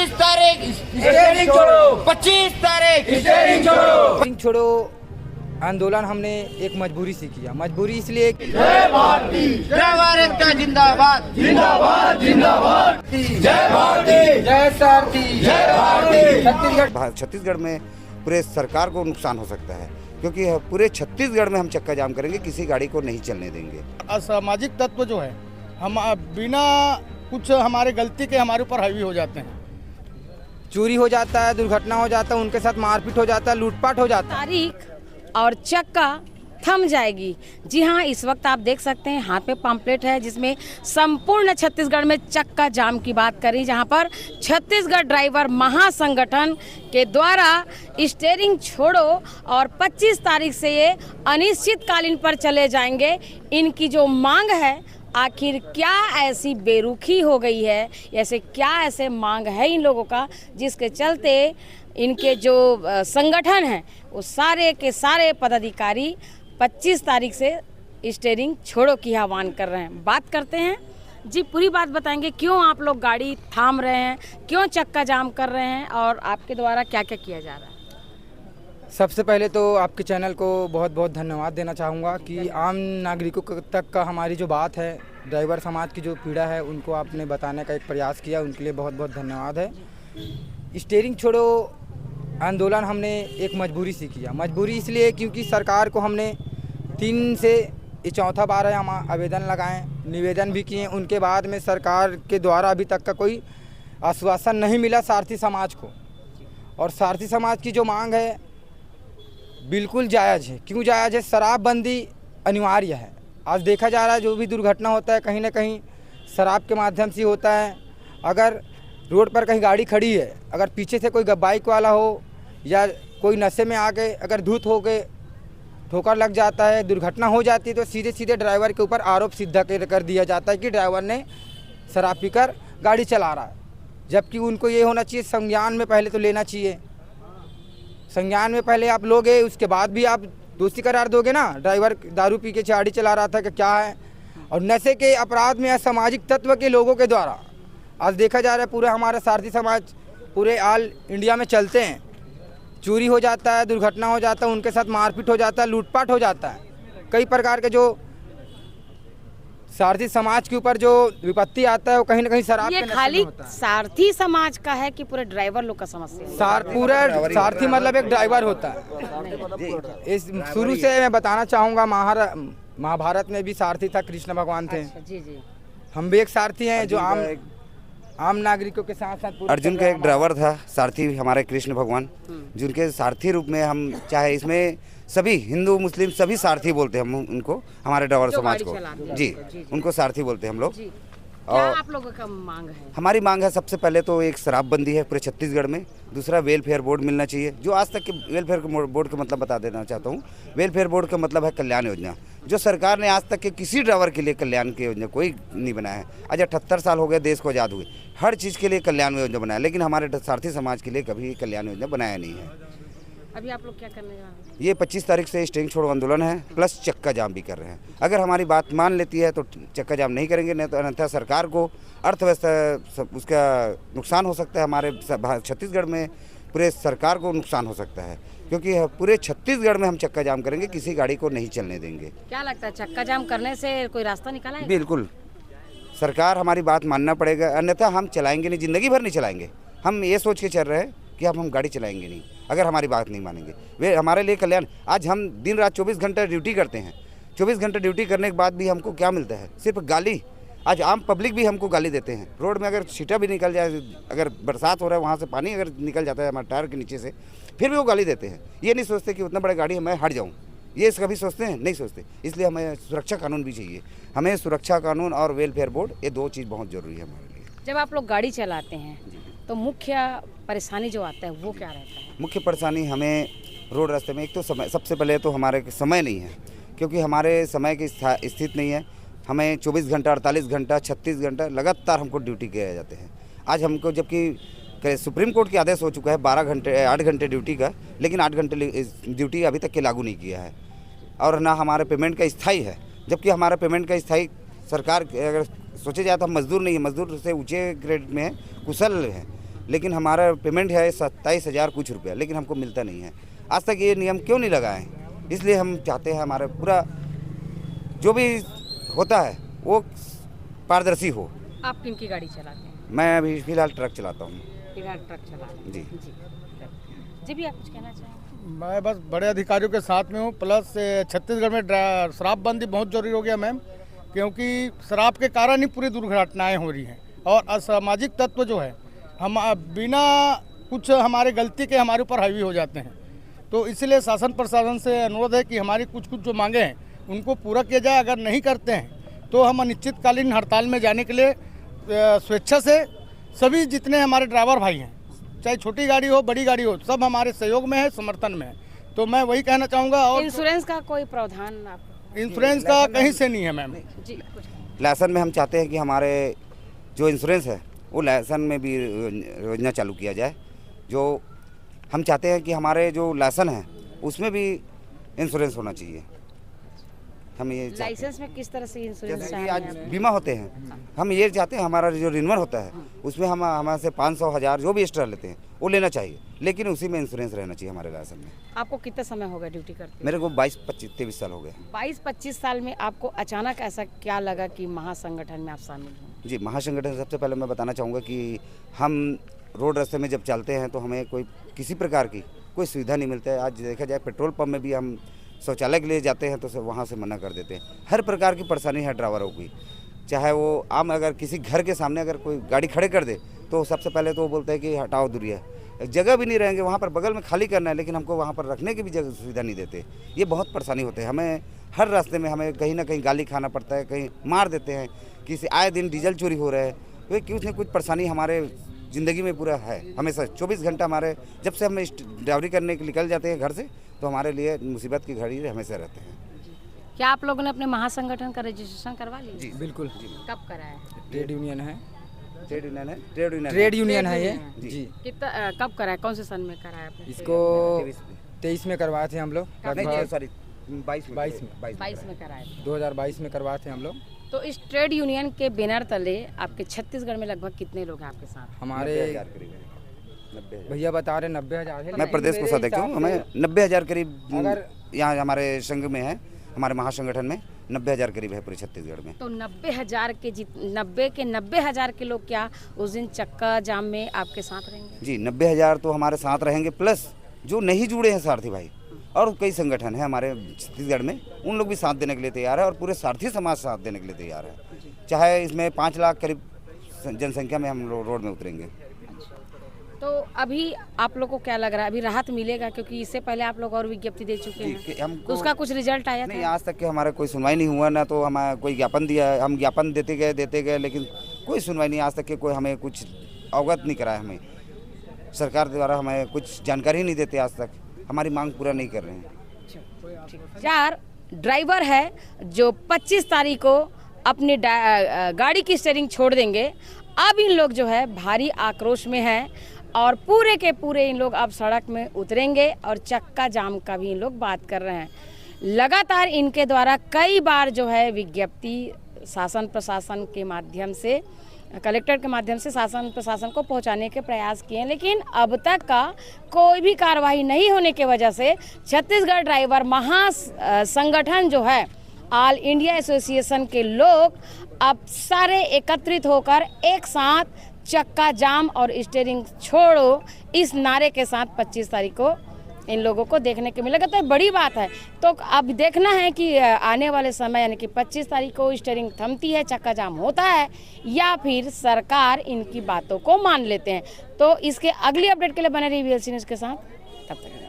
25 तारीख स्टीयरिंग छोड़ो, 25 तारीख स्टीयरिंग छोड़ो। स्टीयरिंग छोड़ो आंदोलन हमने एक मजबूरी से किया। मजबूरी इसलिए जय भारती, ड्राइवर एकता जिंदाबाद, जिंदाबाद जिंदाबाद, जय भारती, जय सारथी, जय भारती। छत्तीसगढ़ में पूरे सरकार को नुकसान हो सकता है, क्योंकि पूरे छत्तीसगढ़ में हम चक्का जाम करेंगे, किसी गाड़ी को नहीं चलने देंगे। असामाजिक तत्व जो है हम बिना कुछ हमारे गलती के हमारे ऊपर हावी हो जाते हैं। चोरी हो जाता है, दुर्घटना हो जाता है, उनके साथ मारपीट हो जाता है, लूटपाट हो जाता है। तारीख और चक्का थम जाएगी। जी हाँ, इस वक्त आप देख सकते हैं हाथ में पम्पलेट है जिसमें संपूर्ण छत्तीसगढ़ में चक्का जाम की बात करी, जहाँ पर छत्तीसगढ़ ड्राइवर महासंगठन के द्वारा स्टीयरिंग छोड़ो और 25 तारीख से ये अनिश्चितकालीन पर चले जाएंगे। इनकी जो मांग है, आखिर क्या ऐसी बेरुखी हो गई है, ऐसे क्या ऐसे मांग है इन लोगों का जिसके चलते इनके जो संगठन हैं वो सारे के सारे पदाधिकारी 25 तारीख से स्टीयरिंग छोड़ो की आह्वान कर रहे हैं। बात करते हैं जी, पूरी बात बताएंगे क्यों आप लोग गाड़ी थाम रहे हैं, क्यों चक्का जाम कर रहे हैं और आपके द्वारा क्या क्या किया जा रहा है। सबसे पहले तो आपके चैनल को बहुत बहुत धन्यवाद देना चाहूँगा कि आम नागरिकों तक का हमारी जो बात है, ड्राइवर समाज की जो पीड़ा है, उनको आपने बताने का एक प्रयास किया, उनके लिए बहुत बहुत धन्यवाद है। स्टीयरिंग छोड़ो आंदोलन हमने एक मजबूरी से किया। मजबूरी इसलिए क्योंकि सरकार को हमने 3 से ये चौथा बार है हम आवेदन लगाएं, निवेदन भी किए, उनके बाद में सरकार के द्वारा अभी तक का कोई आश्वासन नहीं मिला सारथी समाज को। और सारथी समाज की जो मांग है बिल्कुल जायज़ है। क्यों जायज़ है? शराबबंदी अनिवार्य है। आज देखा जा रहा है जो भी दुर्घटना होता है कहीं ना कहीं शराब के माध्यम से होता है। अगर रोड पर कहीं गाड़ी खड़ी है, अगर पीछे से कोई बाइक वाला हो या कोई नशे में आके अगर धुत हो के ठोकर लग जाता है, दुर्घटना हो जाती है, तो सीधे सीधे ड्राइवर के ऊपर आरोप सिद्ध कर दिया जाता है कि ड्राइवर ने शराब पीकर गाड़ी चला रहा है। जबकि उनको ये होना चाहिए, संज्ञान में पहले तो लेना चाहिए। संज्ञान में पहले आप लोगे, उसके बाद भी आप दोषी करार दोगे ना। ड्राइवर दारू पी के गाड़ी चला रहा था कि क्या है। और नशे के अपराध में असामाजिक तत्व के लोगों के द्वारा आज देखा जा रहा है पूरा हमारा सारथी समाज पूरे ऑल इंडिया में चलते हैं। चोरी हो जाता है, दुर्घटना हो जाता है, उनके साथ मारपीट हो जाता है, लूटपाट हो जाता है। कई प्रकार के जो सारथी समाज के ऊपर जो विपत्ति आता है वो कहीं ना कहीं शराब के नशे में खाली होता है। सारथी समाज का है कि पूरे ड्राइवर लोग का समस्या है? पूरा सारथी मतलब एक ड्राइवर होता है। इस शुरू से मैं बताना चाहूँगा, महाभारत में भी सारथी था, कृष्ण भगवान थे। जी जी, हम भी एक सारथी हैं जो आम नागरिकों के साथ साथ अर्जुन का एक ड्राइवर था सारथी, हमारे कृष्ण भगवान, जिनके सारथी रूप में हम चाहे इसमें सभी हिंदू मुस्लिम सभी सारथी बोलते हैं हम उनको, हमारे ड्राइवर समाज को। जी, उनको सारथी बोलते हैं हम लोग। क्या आप लोगों का मांग है? हमारी मांग है सबसे पहले तो एक शराबबंदी है पूरे छत्तीसगढ़ में। दूसरा वेलफेयर बोर्ड मिलना चाहिए। जो आज तक के वेलफेयर बोर्ड का मतलब बता देना चाहता हूँ। वेलफेयर बोर्ड का मतलब है कल्याण योजना, जो सरकार ने आज तक के किसी ड्राइवर के लिए कल्याण की योजना कोई नहीं बनाया है। आज 78 साल हो गए देश को आज़ाद हुए, हर चीज़ के लिए कल्याण योजना बनाया, लेकिन हमारे सारथी समाज के लिए कभी कल्याण योजना बनाया नहीं है। अभी आप लोग क्या करने जा रहे हैं? ये 25 तारीख से स्टीयरिंग छोड़ो आंदोलन है, प्लस चक्का जाम भी कर रहे हैं। अगर हमारी बात मान लेती है तो चक्का जाम नहीं करेंगे, नहीं तो अन्यथा सरकार को अर्थव्यवस्था उसका नुकसान हो सकता है। हमारे छत्तीसगढ़ में पूरे सरकार को नुकसान हो सकता है, क्योंकि पूरे छत्तीसगढ़ में हम चक्का जाम करेंगे, किसी गाड़ी को नहीं चलने देंगे। क्या लगता है चक्का जाम करने से कोई रास्ता निकाला है? बिल्कुल, सरकार हमारी बात मानना पड़ेगा, अन्यथा हम चलाएंगे नहीं, ज़िंदगी भर नहीं चलाएंगे। हम ये सोच के चल रहे हैं कि अब हम गाड़ी चलाएंगे नहीं अगर हमारी बात नहीं मानेंगे। वे हमारे लिए कल्याण। आज हम दिन रात 24 घंटे ड्यूटी करते हैं, 24 घंटे ड्यूटी करने के बाद भी हमको क्या मिलता है? सिर्फ गाली। आज आम पब्लिक भी हमको गाली देते हैं। रोड में अगर सीटा भी निकल जाए, अगर बरसात हो रहा है वहाँ से पानी अगर निकल जाता है हमारे टायर के नीचे से, फिर भी वो गाली देते हैं। ये नहीं सोचते कि उतना बड़ा गाड़ी है मैं हट जाऊँ, ये कभी सोचते हैं? नहीं सोचते। इसलिए हमें सुरक्षा कानून भी चाहिए। हमें सुरक्षा कानून और वेलफेयर बोर्ड, ये 2 चीज़ बहुत ज़रूरी है हमारे लिए। जब आप लोग गाड़ी चलाते हैं तो मुख्य परेशानी जो आता है वो क्या रहता है? मुख्य परेशानी हमें रोड रास्ते में एक तो समय, सबसे पहले तो हमारे समय नहीं है, क्योंकि हमारे समय की स्थिति नहीं है। हमें 24 घंटा 48 घंटा 36 घंटा लगातार हमको ड्यूटी किए जाते हैं। आज हमको जबकि सुप्रीम कोर्ट के आदेश हो चुका है 8 घंटे ड्यूटी का, लेकिन 8 घंटे ड्यूटी अभी तक के लागू नहीं किया है। और ना हमारे पेमेंट का स्थायी है, जबकि हमारा पेमेंट का स्थायी सरकार अगर सोचे जाए तो हम मजदूर नहीं है, मजदूर से ऊँचे ग्रेड में है, कुशल है। लेकिन हमारा पेमेंट है 27,000 कुछ रुपया, लेकिन हमको मिलता नहीं है। आज तक ये नियम क्यों नहीं लगाए? इसलिए हम चाहते हैं हमारा पूरा जो भी होता है वो पारदर्शी हो। आप किन की गाड़ी चलाते हैं? मैं अभी फ़िलहाल ट्रक चलाता हूँ। फिलहाल ट्रक चलाते हैं। जी। जी भी आप कुछ कहना चाहेंगे? मैं बस बड़े अधिकारियों के साथ में हूँ। प्लस छत्तीसगढ़ में शराबबंदी बहुत जरूरी हो गया मैम, क्योंकि शराब के कारण ही पूरी दुर्घटनाएं हो रही हैं और असामाजिक तत्व जो है हम बिना कुछ हमारे गलती के हमारे ऊपर हावी हो जाते हैं। तो इसलिए शासन प्रशासन से अनुरोध है कि हमारी कुछ जो मांगे हैं उनको पूरा किया जाए। अगर नहीं करते हैं तो हम अनिश्चितकालीन हड़ताल में जाने के लिए स्वेच्छा से सभी जितने हमारे ड्राइवर भाई हैं, चाहे छोटी गाड़ी हो बड़ी गाड़ी हो, सब हमारे सहयोग में है, समर्थन में है। तो मैं वही कहना चाहूँगा। और इंश्योरेंस का कोई प्रावधान आप? इंश्योरेंस का कहीं से नहीं है मैम। जी कुछ लाइसेंस में हम चाहते हैं कि हमारे जो इंश्योरेंस है वो लाइसेंस में भी योजना चालू किया जाए। जो हम चाहते हैं कि हमारे जो लाइसेंस है उसमें भी इंश्योरेंस होना चाहिए। हम ये चाहते हैं। लाइसेंस में किस तरह से इंश्योरेंस जैसे कि चाहिए? आज बीमा होते हैं, हम ये चाहते हैं हमारा जो रिन्यूअल होता है उसमें हम हमारे से 500 1000 जो भी एक्स्ट्रा लेते हैं वो लेना चाहिए, लेकिन उसी में इंश्योरेंस रहना चाहिए हमारे लाइसेंस में। आपको कितना समय हो गया ड्यूटी करते हुए? मेरे को 22-25-23 साल हो गए। 22-25 साल में आपको अचानक ऐसा क्या लगा कि महासंगठन में आप शामिल हों? जी, महासंगठन सबसे पहले मैं बताना चाहूँगा कि हम रोड रास्ते में जब चलते हैं तो हमें कोई किसी प्रकार की कोई सुविधा नहीं मिलता है। आज देखा जाए पेट्रोल पंप में भी हम शौचालय के लिए जाते हैं तो वहाँ से मना कर देते हैं। हर प्रकार की परेशानी है ड्राइवरों की, चाहे वो आम अगर किसी घर के सामने अगर कोई गाड़ी खड़े कर दे तो सबसे पहले तो वो बोलते हैं कि हटाओ दूरिया, जगह भी नहीं रहेंगे वहाँ पर, बगल में खाली करना है, लेकिन हमको वहाँ पर रखने की भी जगह सुविधा नहीं देते। ये बहुत परेशानी होते हैं हमें। हर रास्ते में हमें कहीं ना कहीं गाली खाना पड़ता है, कहीं मार देते हैं, किसी आए दिन डीजल चोरी हो रहा है। तो कुछ न कुछ परेशानी हमारे ज़िंदगी में पूरा है हमेशा। 24 घंटा हमारे, जब से हम ड्राइवरी करने के निकल जाते हैं घर से तो हमारे लिए मुसीबत की घड़ी हमेशा रहते हैं। क्या आप लोगों ने अपने महासंगठन का रजिस्ट्रेशन करवा लिया? जी बिल्कुल। कब कराया? ट्रेड यूनियन है। ट्रेड यूनियन है। ट्रेड यूनियन है ये। जी। जी। कितना कब कराया? कौन से सन में कराया आपने? इसको 23 में करवाए थे हम लोग। नहीं, सॉरी 22 में कराया था। 2022 में करवाए थे हम लोग। तो इस ट्रेड यूनियन के बैनर तले आपके छत्तीसगढ़ में लगभग कितने लोग हैं आपके साथ? हमारे 90,000 करीब है। 90,000 भैया बता रहे 90,000 है। मैं प्रदेश को सदस्य हूँ, हमें 90,000 करीब यहाँ हमारे संघ में है, हमारे महासंगठन में 90,000 करीब है पूरे छत्तीसगढ़ में। तो 90,000 के लोग क्या उस दिन चक्का जाम में आपके साथ रहेंगे? जी, 90,000 तो हमारे साथ रहेंगे, प्लस जो नहीं जुड़े हैं सारथी भाई और कई संगठन है हमारे छत्तीसगढ़ में, उन लोग भी साथ देने के लिए तैयार है और पूरे सारथी समाज साथ देने के लिए तैयार है। चाहे इसमें 5 लाख करीब जनसंख्या में हम रोड में उतरेंगे। तो अभी आप लोग को क्या लग रहा है, अभी राहत मिलेगा? क्योंकि इससे पहले आप लोग और विज्ञप्ति दे चुके हैं, तो उसका कुछ रिजल्ट आया नहीं, था? आज तक के हमारा कोई सुनवाई नहीं हुआ, ना तो हमें कोई ज्ञापन दिया है। हम ज्ञापन देते गए, लेकिन कोई सुनवाई नहीं। आज तक के कोई हमें कुछ अवगत नहीं कराया। हमें सरकार द्वारा हमें कुछ जानकारी नहीं देते, आज तक हमारी मांग पूरा नहीं कर रहे हैं। 4 ड्राइवर है जो 25 तारीख को अपनी गाड़ी की स्टीयरिंग छोड़ देंगे। अब इन लोग जो है भारी आक्रोश में हैं और पूरे के पूरे इन लोग अब सड़क में उतरेंगे और चक्का जाम का भी इन लोग बात कर रहे हैं। लगातार इनके द्वारा कई बार जो है विज्ञप्ति शासन प्रशासन के माध्यम से, कलेक्टर के माध्यम से शासन प्रशासन को पहुंचाने के प्रयास किए हैं, लेकिन अब तक का कोई भी कार्रवाई नहीं होने की वजह से छत्तीसगढ़ ड्राइवर महासंगठन जो है, ऑल इंडिया एसोसिएशन के लोग अब सारे एकत्रित होकर एक साथ चक्का जाम और स्टीयरिंग छोड़ो इस नारे के साथ 25 तारीख को इन लोगों को देखने को मिलेगा। तो बड़ी बात है। तो अब देखना है कि आने वाले समय यानी कि 25 तारीख को स्टीयरिंग थमती है, चक्का जाम होता है, या फिर सरकार इनकी बातों को मान लेते हैं। तो इसके अगली अपडेट के लिए बने रहिए VLC न्यूज़ के साथ। तब तक